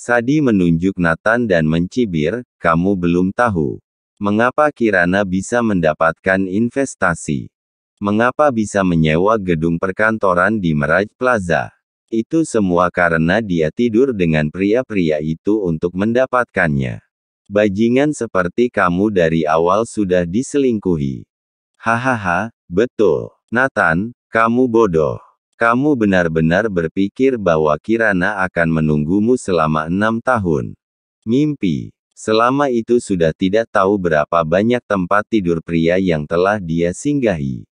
Sadie menunjuk Nathan dan mencibir, kamu belum tahu. Mengapa Kirana bisa mendapatkan investasi? Mengapa bisa menyewa gedung perkantoran di Mirage Plaza? Itu semua karena dia tidur dengan pria-pria itu untuk mendapatkannya. Bajingan seperti kamu dari awal sudah diselingkuhi. Hahaha, betul. Nathan, kamu bodoh. Kamu benar-benar berpikir bahwa Kirana akan menunggumu selama 6 tahun. Mimpi. Selama itu sudah tidak tahu berapa banyak tempat tidur pria yang telah dia singgahi.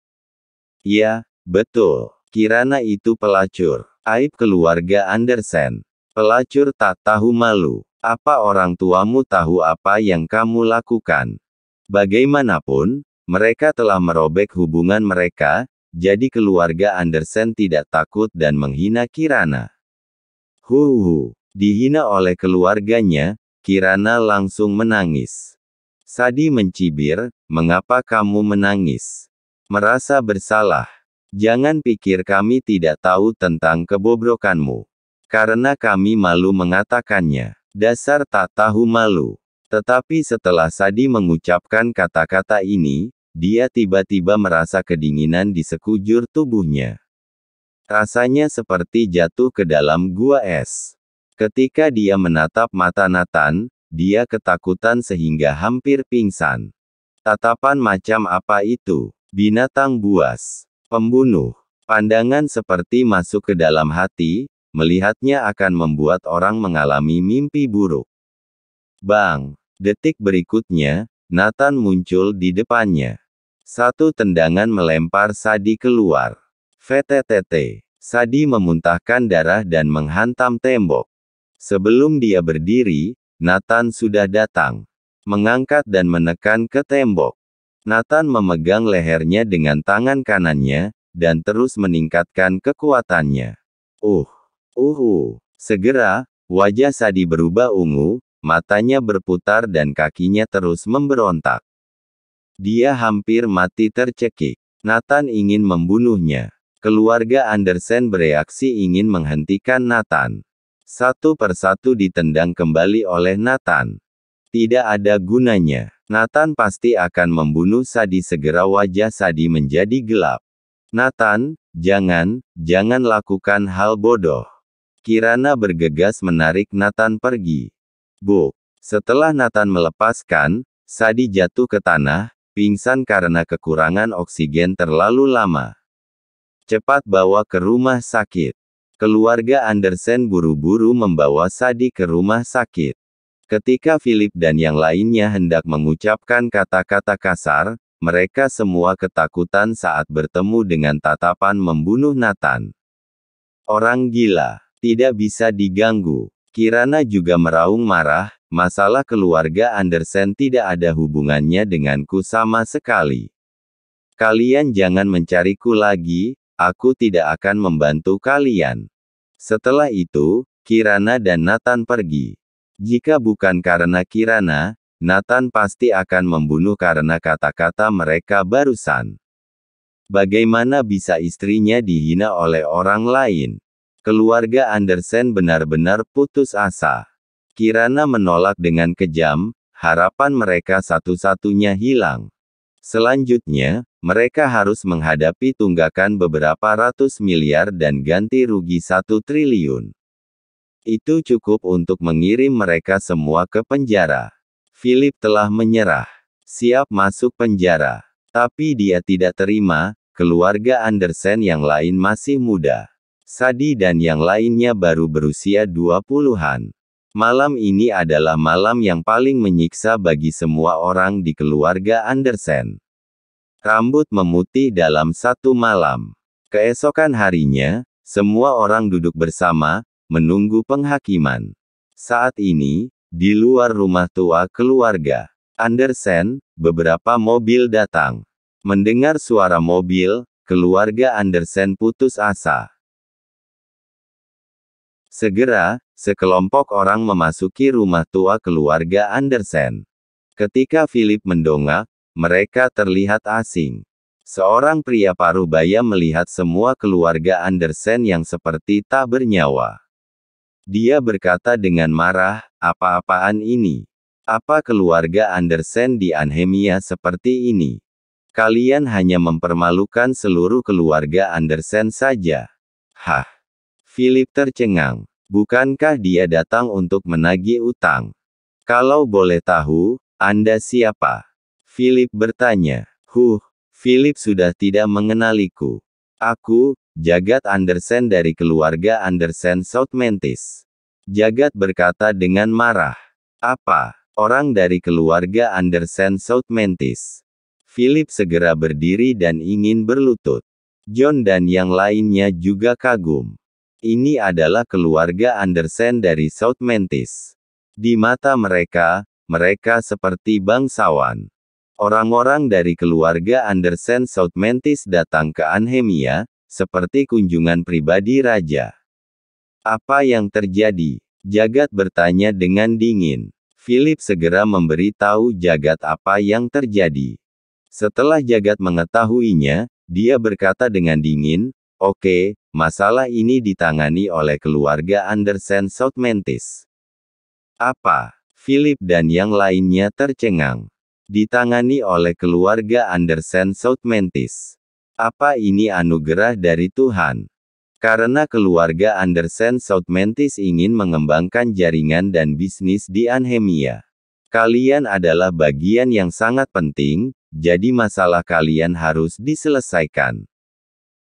Ya, betul. Kirana itu pelacur. Aib keluarga Andersen. Pelacur tak tahu malu. Apa orang tuamu tahu apa yang kamu lakukan? Bagaimanapun, mereka telah merobek hubungan mereka, jadi keluarga Andersen tidak takut dan menghina Kirana. Dihina oleh keluarganya, Kirana langsung menangis. Sadie mencibir, mengapa kamu menangis? Merasa bersalah. Jangan pikir kami tidak tahu tentang kebobrokanmu. Karena kami malu mengatakannya. Dasar tak tahu malu. Tetapi setelah Sadie mengucapkan kata-kata ini, dia tiba-tiba merasa kedinginan di sekujur tubuhnya. Rasanya seperti jatuh ke dalam gua es. Ketika dia menatap mata Nathan, dia ketakutan sehingga hampir pingsan. Tatapan macam apa itu? Binatang buas. Pembunuh. Pandangan seperti masuk ke dalam hati, melihatnya akan membuat orang mengalami mimpi buruk. Bang! Detik berikutnya, Nathan muncul di depannya. Satu tendangan melempar Sadie keluar. VTTT. Sadie memuntahkan darah dan menghantam tembok. Sebelum dia berdiri, Nathan sudah datang. Mengangkat dan menekan ke tembok. Nathan memegang lehernya dengan tangan kanannya, dan terus meningkatkan kekuatannya. Segera, wajah Sadie berubah ungu, matanya berputar dan kakinya terus memberontak. Dia hampir mati tercekik. Nathan ingin membunuhnya. Keluarga Andersen bereaksi ingin menghentikan Nathan. Satu persatu ditendang kembali oleh Nathan. Tidak ada gunanya. Nathan pasti akan membunuh Sadie. Segera wajah Sadie menjadi gelap. Nathan, jangan lakukan hal bodoh. Kirana bergegas menarik Nathan pergi. Setelah Nathan melepaskan, Sadie jatuh ke tanah, pingsan karena kekurangan oksigen terlalu lama. Cepat bawa ke rumah sakit. Keluarga Andersen buru-buru membawa Sadie ke rumah sakit. Ketika Philip dan yang lainnya hendak mengucapkan kata-kata kasar, mereka semua ketakutan saat bertemu dengan tatapan membunuh Nathan. Orang gila, tidak bisa diganggu. Kirana juga meraung marah, masalah keluarga Andersen tidak ada hubungannya denganku sama sekali. Kalian jangan mencariku lagi, aku tidak akan membantu kalian. Setelah itu, Kirana dan Nathan pergi. Jika bukan karena Kirana, Nathan pasti akan membunuh karena kata-kata mereka barusan. Bagaimana bisa istrinya dihina oleh orang lain? Keluarga Andersen benar-benar putus asa. Kirana menolak dengan kejam, harapan mereka satu-satunya hilang. Selanjutnya, mereka harus menghadapi tunggakan beberapa ratus miliar dan ganti rugi 1 triliun. Itu cukup untuk mengirim mereka semua ke penjara. Philip telah menyerah. Siap masuk penjara. Tapi dia tidak terima, keluarga Andersen yang lain masih muda. Sadie dan yang lainnya baru berusia 20-an. Malam ini adalah malam yang paling menyiksa bagi semua orang di keluarga Andersen. Rambut memutih dalam satu malam. Keesokan harinya, semua orang duduk bersama, menunggu penghakiman. Saat ini, di luar rumah tua keluarga Andersen, beberapa mobil datang. Mendengar suara mobil, keluarga Andersen putus asa. Segera, sekelompok orang memasuki rumah tua keluarga Andersen. Ketika Philip mendongak, mereka terlihat asing. Seorang pria paruh baya melihat semua keluarga Andersen yang seperti tak bernyawa. Dia berkata dengan marah, apa-apaan ini? Apa keluarga Andersen di Anhemia seperti ini? Kalian hanya mempermalukan seluruh keluarga Andersen saja. Hah? Philip tercengang. Bukankah dia datang untuk menagih utang? Kalau boleh tahu, Anda siapa? Philip bertanya. Philip sudah tidak mengenaliku. Aku, Jagat Andersen dari keluarga Andersen South Mantis. Jagat berkata dengan marah. Apa? Orang dari keluarga Andersen South Mantis. Philip segera berdiri dan ingin berlutut. John dan yang lainnya juga kagum. Ini adalah keluarga Andersen dari South Mantis. Di mata mereka, mereka seperti bangsawan. Orang-orang dari keluarga Andersen South Mantis datang ke Anhemia, seperti kunjungan pribadi raja. Apa yang terjadi? Jagat bertanya dengan dingin. Philip segera memberitahu Jagat apa yang terjadi. Setelah Jagat mengetahuinya, dia berkata dengan dingin, oke, masalah ini ditangani oleh keluarga Andersen South Mantis. Apa? Philip dan yang lainnya tercengang. Ditangani oleh keluarga Andersen South Mantis. Apa ini anugerah dari Tuhan? Karena keluarga Andersen South Mantis ingin mengembangkan jaringan dan bisnis di Anhemia. Kalian adalah bagian yang sangat penting, jadi masalah kalian harus diselesaikan.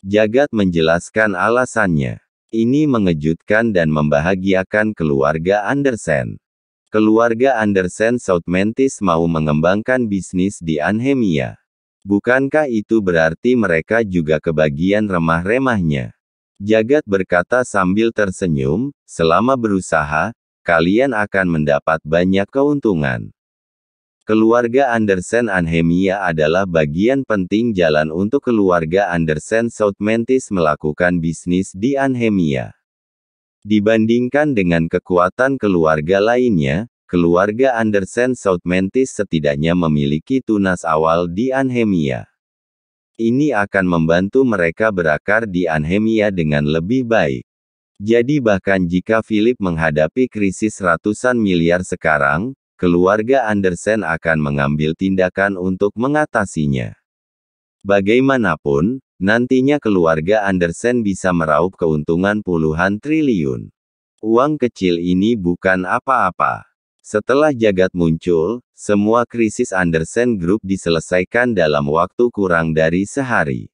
Jagat menjelaskan alasannya. Ini mengejutkan dan membahagiakan keluarga Andersen. Keluarga Andersen South Mantis mau mengembangkan bisnis di Anhemia. Bukankah itu berarti mereka juga kebagian remah-remahnya? Jagat berkata sambil tersenyum, selama berusaha, kalian akan mendapat banyak keuntungan. Keluarga Andersen Anhemia adalah bagian penting jalan untuk keluarga Andersen South Mantis melakukan bisnis di Anhemia. Dibandingkan dengan kekuatan keluarga lainnya, keluarga Andersen South Mantis setidaknya memiliki tunas awal di Anhemia. Ini akan membantu mereka berakar di Anhemia dengan lebih baik. Jadi bahkan jika Philip menghadapi krisis ratusan miliar sekarang, keluarga Andersen akan mengambil tindakan untuk mengatasinya. Bagaimanapun, nantinya keluarga Andersen bisa meraup keuntungan puluhan triliun. Uang kecil ini bukan apa-apa. Setelah Jagat muncul, semua krisis Andersen Group diselesaikan dalam waktu kurang dari sehari.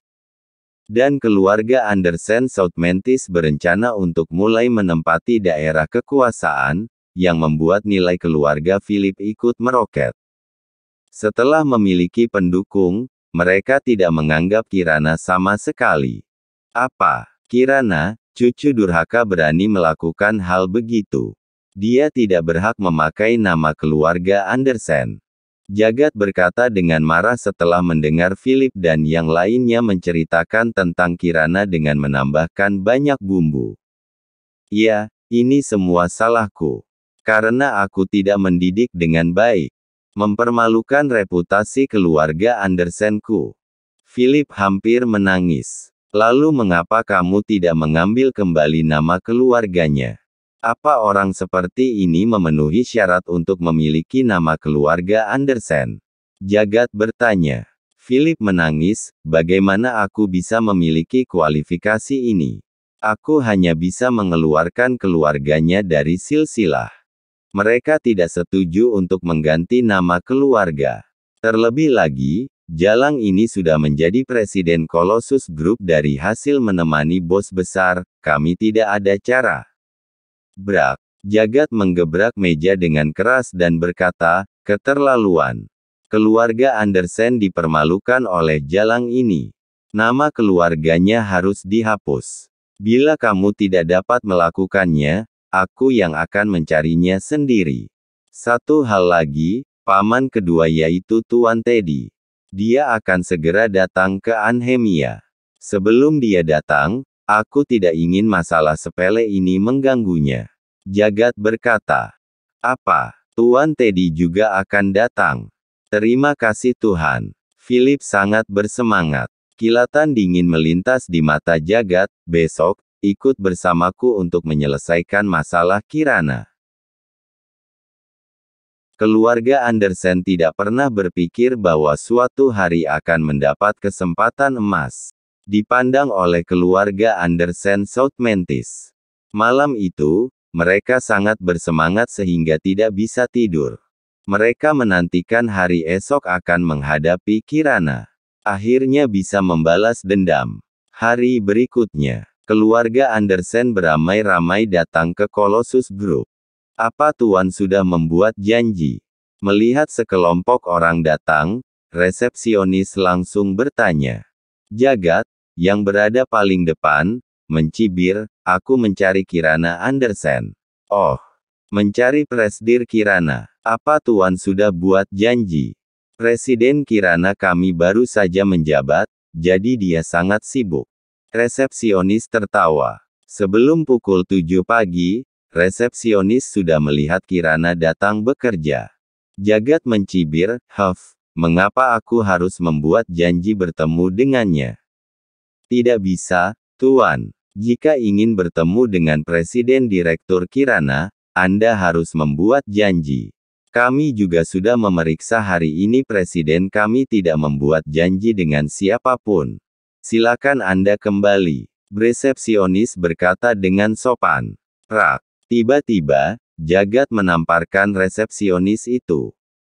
Dan keluarga Andersen South Mantis berencana untuk mulai menempati daerah kekuasaan, yang membuat nilai keluarga Philip ikut meroket. Setelah memiliki pendukung, mereka tidak menganggap Kirana sama sekali. Apa? Kirana, cucu durhaka berani melakukan hal begitu. Dia tidak berhak memakai nama keluarga Andersen. Jagat berkata dengan marah setelah mendengar Philip dan yang lainnya menceritakan tentang Kirana dengan menambahkan banyak bumbu. Ya, ini semua salahku. Karena aku tidak mendidik dengan baik. Mempermalukan reputasi keluarga Andersenku. Philip hampir menangis. Lalu mengapa kamu tidak mengambil kembali nama keluarganya? Apa orang seperti ini memenuhi syarat untuk memiliki nama keluarga Andersen? Jagat bertanya. Philip menangis, bagaimana aku bisa memiliki kualifikasi ini? Aku hanya bisa mengeluarkan keluarganya dari silsilah. Mereka tidak setuju untuk mengganti nama keluarga. Terlebih lagi, Jalang ini sudah menjadi presiden Colossus Group dari hasil menemani bos besar, kami tidak ada cara. Brak. Jagat menggebrak meja dengan keras dan berkata, keterlaluan. Keluarga Andersen dipermalukan oleh Jalang ini. Nama keluarganya harus dihapus. Bila kamu tidak dapat melakukannya, aku yang akan mencarinya sendiri. Satu hal lagi, paman kedua yaitu Tuan Teddy. Dia akan segera datang ke Anhemia. Sebelum dia datang, aku tidak ingin masalah sepele ini mengganggunya. Jagat berkata. Apa? Tuan Teddy juga akan datang. Terima kasih Tuhan. Philip sangat bersemangat. Kilatan dingin melintas di mata Jagat. Besok, ikut bersamaku untuk menyelesaikan masalah Kirana. Keluarga Andersen tidak pernah berpikir bahwa suatu hari akan mendapat kesempatan emas. Dipandang oleh keluarga Andersen Southmentis. Malam itu, mereka sangat bersemangat sehingga tidak bisa tidur. Mereka menantikan hari esok akan menghadapi Kirana. Akhirnya bisa membalas dendam. Hari berikutnya, keluarga Andersen beramai-ramai datang ke Colossus Group. Apa Tuan sudah membuat janji? Melihat sekelompok orang datang, resepsionis langsung bertanya. Jagat, yang berada paling depan, mencibir, aku mencari Kirana Andersen. Oh, mencari Presdir Kirana. Apa Tuan sudah buat janji? Presiden Kirana kami baru saja menjabat, jadi dia sangat sibuk. Resepsionis tertawa. Sebelum pukul 7 pagi, resepsionis sudah melihat Kirana datang bekerja. Jagat mencibir, mengapa aku harus membuat janji bertemu dengannya? Tidak bisa, Tuan. Jika ingin bertemu dengan Presiden Direktur Kirana, Anda harus membuat janji. Kami juga sudah memeriksa hari ini Presiden kami tidak membuat janji dengan siapapun. Silakan Anda kembali. Resepsionis berkata dengan sopan. Rak. Tiba-tiba, Jagat menamparkan resepsionis itu.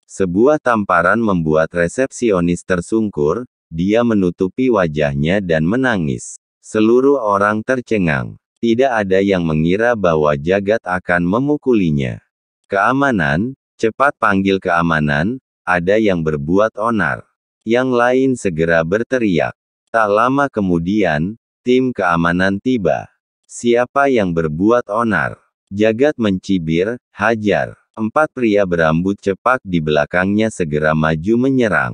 Sebuah tamparan membuat resepsionis tersungkur, dia menutupi wajahnya dan menangis. Seluruh orang tercengang. Tidak ada yang mengira bahwa Jagat akan memukulinya. Keamanan, cepat panggil keamanan, ada yang berbuat onar. Yang lain segera berteriak. Tak lama kemudian, tim keamanan tiba. Siapa yang berbuat onar? Jagat mencibir, hajar. 4 pria berambut cepak di belakangnya segera maju menyerang.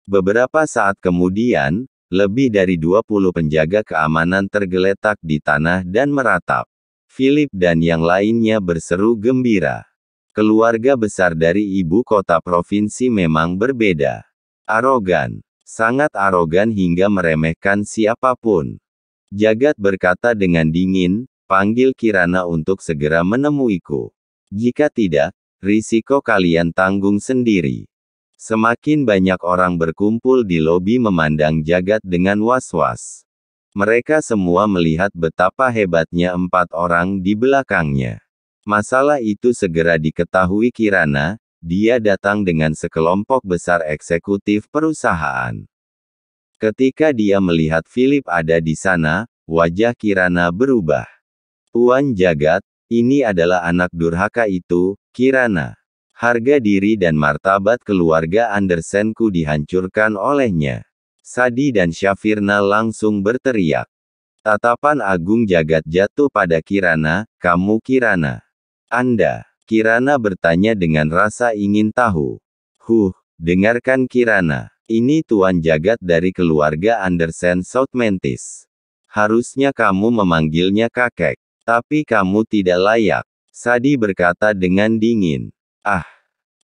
Beberapa saat kemudian, lebih dari 20 penjaga keamanan tergeletak di tanah dan meratap. Philip dan yang lainnya berseru gembira. Keluarga besar dari ibu kota provinsi memang berbeda. Arogan. Sangat arogan hingga meremehkan siapapun. Jagat berkata dengan dingin, panggil Kirana untuk segera menemuiku. Jika tidak, risiko kalian tanggung sendiri. Semakin banyak orang berkumpul di lobi memandang Jagat dengan was-was. Mereka semua melihat betapa hebatnya 4 orang di belakangnya. Masalah itu segera diketahui Kirana, dia datang dengan sekelompok besar eksekutif perusahaan. Ketika dia melihat Philip ada di sana, wajah Kirana berubah. Tuan Jagat, ini adalah anak durhaka itu, Kirana. Harga diri dan martabat keluarga Andersenku dihancurkan olehnya. Sadi dan Syafirna langsung berteriak. Tatapan agung Jagat jatuh pada Kirana, kamu Kirana. Anda. Kirana bertanya dengan rasa ingin tahu. Dengarkan Kirana. Ini Tuan Jagat dari keluarga Andersen Southmentis. Harusnya kamu memanggilnya kakek. Tapi kamu tidak layak. Sadi berkata dengan dingin.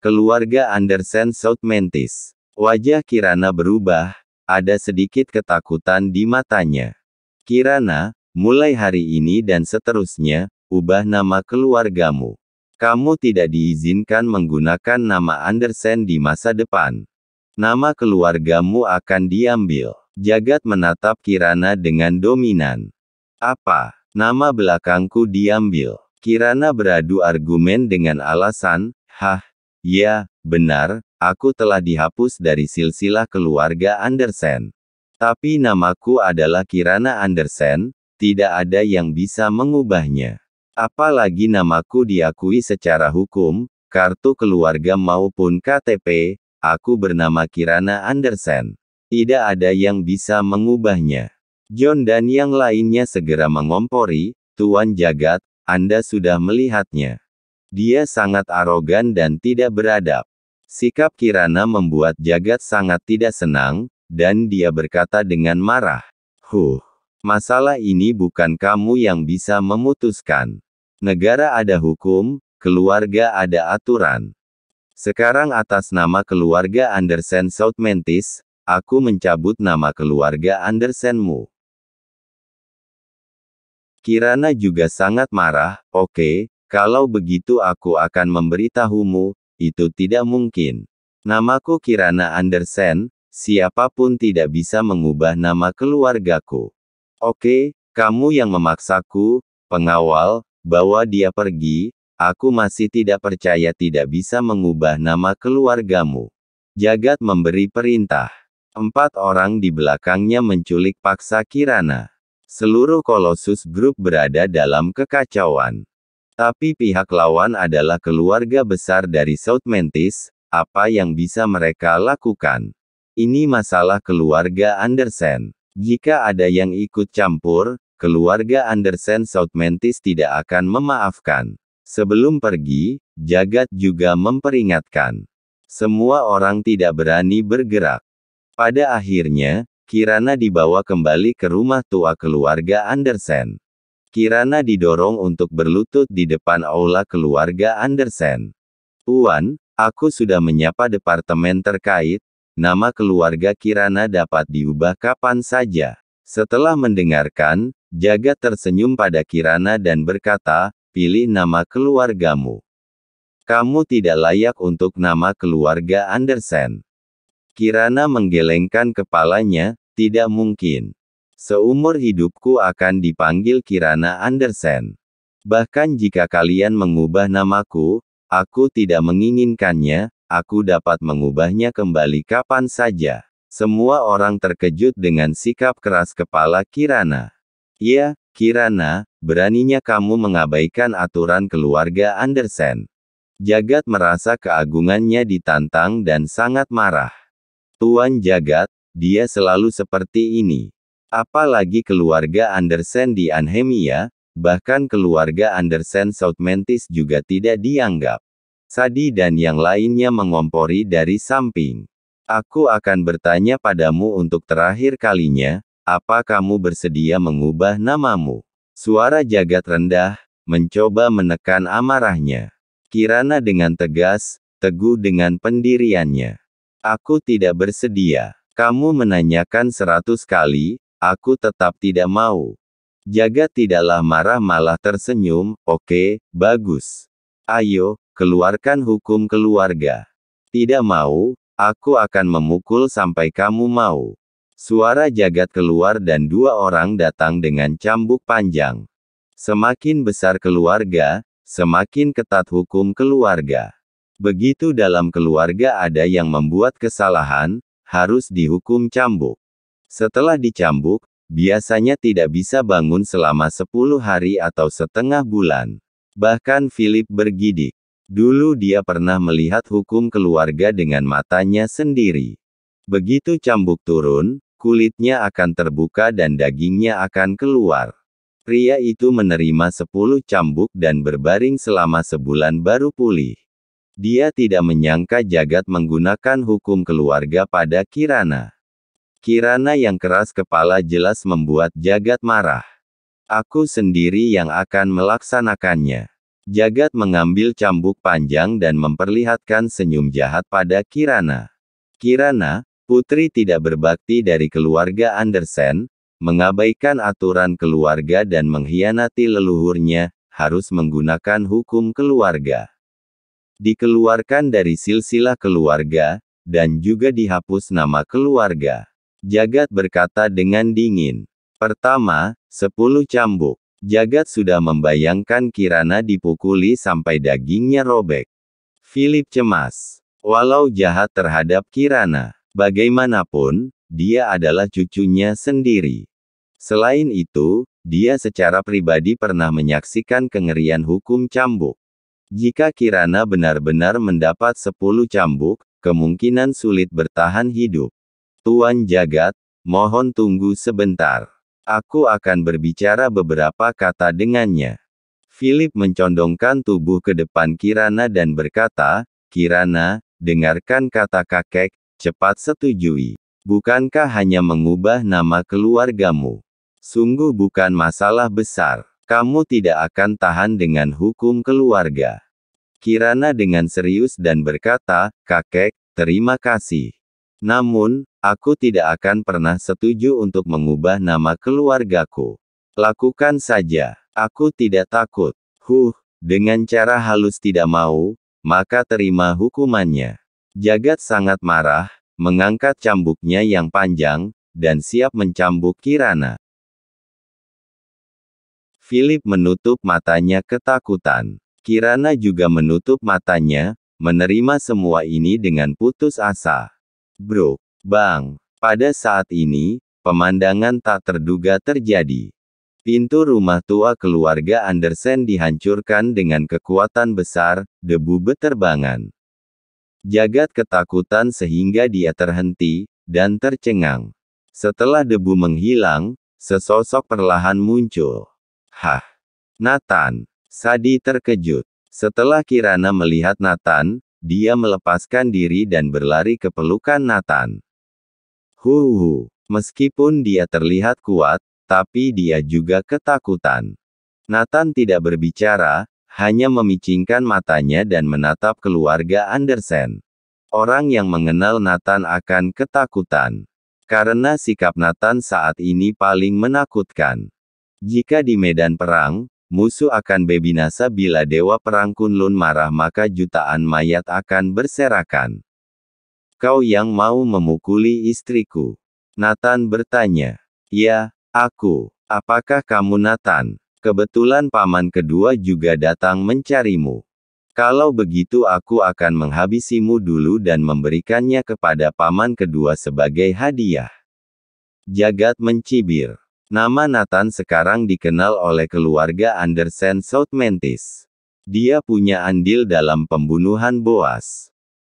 Keluarga Andersen Southmentis. Wajah Kirana berubah, ada sedikit ketakutan di matanya. Kirana, mulai hari ini dan seterusnya, ubah nama keluargamu. Kamu tidak diizinkan menggunakan nama Andersen di masa depan. Nama keluargamu akan diambil. Jagat menatap Kirana dengan dominan. Apa? Nama belakangku diambil. Kirana beradu argumen dengan alasan, ya, benar, aku telah dihapus dari silsilah keluarga Andersen. Tapi namaku adalah Kirana Andersen, tidak ada yang bisa mengubahnya. Apalagi namaku diakui secara hukum, kartu keluarga maupun KTP, aku bernama Kirana Andersen. Tidak ada yang bisa mengubahnya. John dan yang lainnya segera mengompori, Tuan Jagat, Anda sudah melihatnya. Dia sangat arogan dan tidak beradab. Sikap Kirana membuat Jagat sangat tidak senang, dan dia berkata dengan marah. Masalah ini bukan kamu yang bisa memutuskan. Negara ada hukum, keluarga ada aturan. Sekarang atas nama keluarga Andersen Southmentis, aku mencabut nama keluarga Andersenmu. Kirana juga sangat marah. Oke, kalau begitu aku akan memberitahumu, itu tidak mungkin. Namaku Kirana Andersen, siapapun tidak bisa mengubah nama keluargaku. Oke, kamu yang memaksaku, pengawal, bawa dia pergi, aku masih tidak percaya tidak bisa mengubah nama keluargamu. Jagat memberi perintah. 4 orang di belakangnya menculik paksa Kirana. Seluruh Colossus Group berada dalam kekacauan. Tapi pihak lawan adalah keluarga besar dari South Mantis, apa yang bisa mereka lakukan? Ini masalah keluarga Andersen. Jika ada yang ikut campur, keluarga Andersen South Mantis tidak akan memaafkan. Sebelum pergi, Jagat juga memperingatkan. Semua orang tidak berani bergerak. Pada akhirnya, Kirana dibawa kembali ke rumah tua keluarga Andersen. Kirana didorong untuk berlutut di depan aula keluarga Andersen. Tuan, aku sudah menyapa departemen terkait, nama keluarga Kirana dapat diubah kapan saja. Setelah mendengarkan, Jagat tersenyum pada Kirana dan berkata, pilih nama keluargamu. Kamu tidak layak untuk nama keluarga Andersen. Kirana menggelengkan kepalanya, tidak mungkin. Seumur hidupku akan dipanggil Kirana Andersen. Bahkan jika kalian mengubah namaku, aku tidak menginginkannya, aku dapat mengubahnya kembali kapan saja. Semua orang terkejut dengan sikap keras kepala Kirana. Ya, Kirana, beraninya kamu mengabaikan aturan keluarga Andersen. Jagat merasa keagungannya ditantang dan sangat marah. Tuan Jagat, dia selalu seperti ini. Apalagi keluarga Andersen di Anhemia, bahkan keluarga Andersen South Mantis juga tidak dianggap. Sadi dan yang lainnya mengompori dari samping. Aku akan bertanya padamu untuk terakhir kalinya, apa kamu bersedia mengubah namamu? Suara Jagat rendah, mencoba menekan amarahnya. Kirana dengan tegas, teguh dengan pendiriannya. Aku tidak bersedia. Kamu menanyakan 100 kali, aku tetap tidak mau. Jagat tidaklah marah malah tersenyum, oke, bagus. Ayo, keluarkan hukum keluarga. Tidak mau, aku akan memukul sampai kamu mau. Suara Jagat keluar dan 2 orang datang dengan cambuk panjang. Semakin besar keluarga, semakin ketat hukum keluarga. Begitu dalam keluarga ada yang membuat kesalahan, harus dihukum cambuk. Setelah dicambuk, biasanya tidak bisa bangun selama 10 hari atau setengah bulan. Bahkan Philip bergidik. Dulu dia pernah melihat hukum keluarga dengan matanya sendiri. Begitu cambuk turun, kulitnya akan terbuka dan dagingnya akan keluar. Pria itu menerima 10 cambuk dan berbaring selama sebulan baru pulih. Dia tidak menyangka Jagat menggunakan hukum keluarga pada Kirana. Kirana yang keras kepala jelas membuat Jagat marah. Aku sendiri yang akan melaksanakannya. Jagat mengambil cambuk panjang dan memperlihatkan senyum jahat pada Kirana. Kirana, putri tidak berbakti dari keluarga Andersen, mengabaikan aturan keluarga dan mengkhianati leluhurnya, harus menggunakan hukum keluarga. Dikeluarkan dari silsilah keluarga, dan juga dihapus nama keluarga. Jagat berkata dengan dingin. Pertama, 10 cambuk. Jagat sudah membayangkan Kirana dipukuli sampai dagingnya robek. Philip cemas. Walau jahat terhadap Kirana, bagaimanapun, dia adalah cucunya sendiri. Selain itu, dia secara pribadi pernah menyaksikan kengerian hukum cambuk. Jika Kirana benar-benar mendapat 10 cambuk, kemungkinan sulit bertahan hidup. Tuan Jagat, mohon tunggu sebentar. Aku akan berbicara beberapa kata dengannya. Philip mencondongkan tubuh ke depan Kirana dan berkata, Kirana, dengarkan kata kakek, cepat setujui. Bukankah hanya mengubah nama keluargamu? Sungguh bukan masalah besar. Kamu tidak akan tahan dengan hukum keluarga. Kirana dengan serius dan berkata, kakek, terima kasih. Namun, aku tidak akan pernah setuju untuk mengubah nama keluargaku. Lakukan saja. Aku tidak takut. Dengan cara halus tidak mau, maka terima hukumannya. Jagat sangat marah, mengangkat cambuknya yang panjang, dan siap mencambuk Kirana. Philip menutup matanya ketakutan. Kirana juga menutup matanya, menerima semua ini dengan putus asa. Bro, bang. Pada saat ini, pemandangan tak terduga terjadi. Pintu rumah tua keluarga Andersen dihancurkan dengan kekuatan besar, debu beterbangan. Jagat ketakutan sehingga dia terhenti, dan tercengang. Setelah debu menghilang, sesosok perlahan muncul. Nathan. Sadi terkejut. Setelah Kirana melihat Nathan, dia melepaskan diri dan berlari ke pelukan Nathan. Meskipun dia terlihat kuat, tapi dia juga ketakutan. Nathan tidak berbicara, hanya memicingkan matanya dan menatap keluarga Andersen. Orang yang mengenal Nathan akan ketakutan. Karena sikap Nathan saat ini paling menakutkan. Jika di medan perang, musuh akan binasa bila Dewa Perang Kunlun marah maka jutaan mayat akan berserakan. Kau yang mau memukuli istriku? Nathan bertanya. Ya, aku. Apakah kamu Nathan? Kebetulan paman kedua juga datang mencarimu. Kalau begitu aku akan menghabisimu dulu dan memberikannya kepada paman kedua sebagai hadiah. Jagat mencibir. Nama Nathan sekarang dikenal oleh keluarga Andersen South Mantis. Dia punya andil dalam pembunuhan Boas.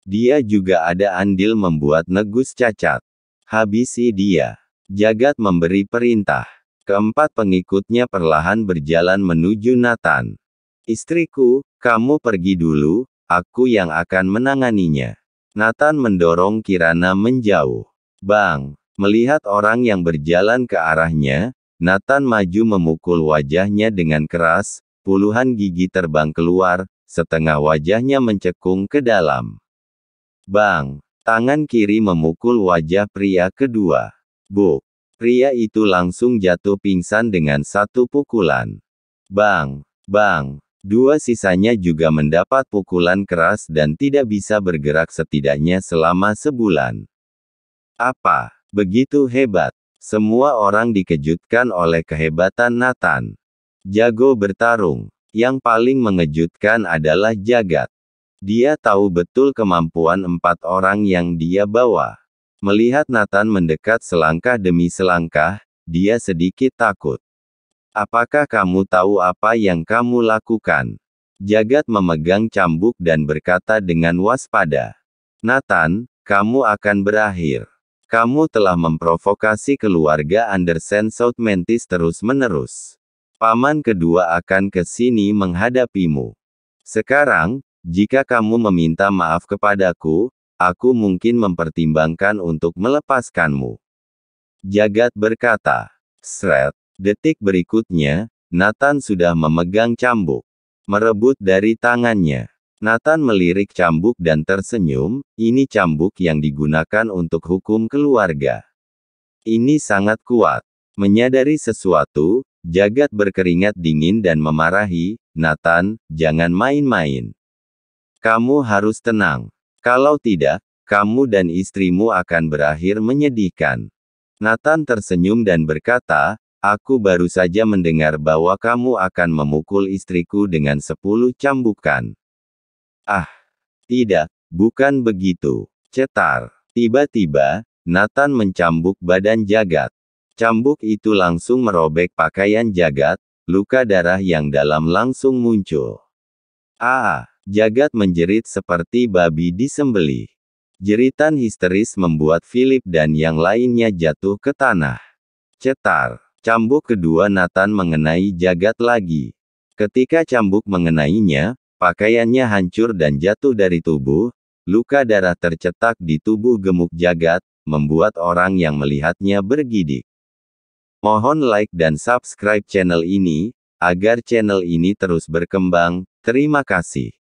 Dia juga ada andil membuat Negus cacat. Habisi dia. Jagat memberi perintah. Keempat pengikutnya perlahan berjalan menuju Nathan. Istriku, kamu pergi dulu, aku yang akan menanganinya. Nathan mendorong Kirana menjauh. Bang. Melihat orang yang berjalan ke arahnya, Nathan maju memukul wajahnya dengan keras, puluhan gigi terbang keluar, setengah wajahnya mencekung ke dalam. Bang! Tangan kiri memukul wajah pria kedua. Buk! Pria itu langsung jatuh pingsan dengan satu pukulan. Bang! Bang! Dua sisanya juga mendapat pukulan keras dan tidak bisa bergerak setidaknya selama sebulan. Apa? Begitu hebat. Semua orang dikejutkan oleh kehebatan Nathan. Jago bertarung. Yang paling mengejutkan adalah Jagat. Dia tahu betul kemampuan 4 orang yang dia bawa. Melihat Nathan mendekat selangkah demi selangkah, dia sedikit takut. Apakah kamu tahu apa yang kamu lakukan? Jagat memegang cambuk dan berkata dengan waspada. Nathan, kamu akan berakhir. Kamu telah memprovokasi keluarga Andersen South Mantis terus-menerus. Paman kedua akan ke sini menghadapimu. Sekarang, jika kamu meminta maaf kepadaku, aku mungkin mempertimbangkan untuk melepaskanmu. Jagat berkata. Detik berikutnya, Nathan sudah memegang cambuk. Merebut dari tangannya. Nathan melirik cambuk dan tersenyum, ini cambuk yang digunakan untuk hukum keluarga. Ini sangat kuat. Menyadari sesuatu, Jagat berkeringat dingin dan memarahi, Nathan, jangan main-main. Kamu harus tenang. Kalau tidak, kamu dan istrimu akan berakhir menyedihkan. Nathan tersenyum dan berkata, aku baru saja mendengar bahwa kamu akan memukul istriku dengan 10 cambukan. Tidak, bukan begitu. Cetar. Tiba-tiba, Nathan mencambuk badan Jagat. Cambuk itu langsung merobek pakaian Jagat, luka darah yang dalam langsung muncul. Jagat menjerit seperti babi disembelih. Jeritan histeris membuat Philip dan yang lainnya jatuh ke tanah. Cetar. Cambuk kedua Nathan mengenai Jagat lagi. Ketika cambuk mengenainya, pakaiannya hancur dan jatuh dari tubuh, luka darah tercetak di tubuh gemuk Jagat, membuat orang yang melihatnya bergidik. Mohon like dan subscribe channel ini, agar channel ini terus berkembang, terima kasih.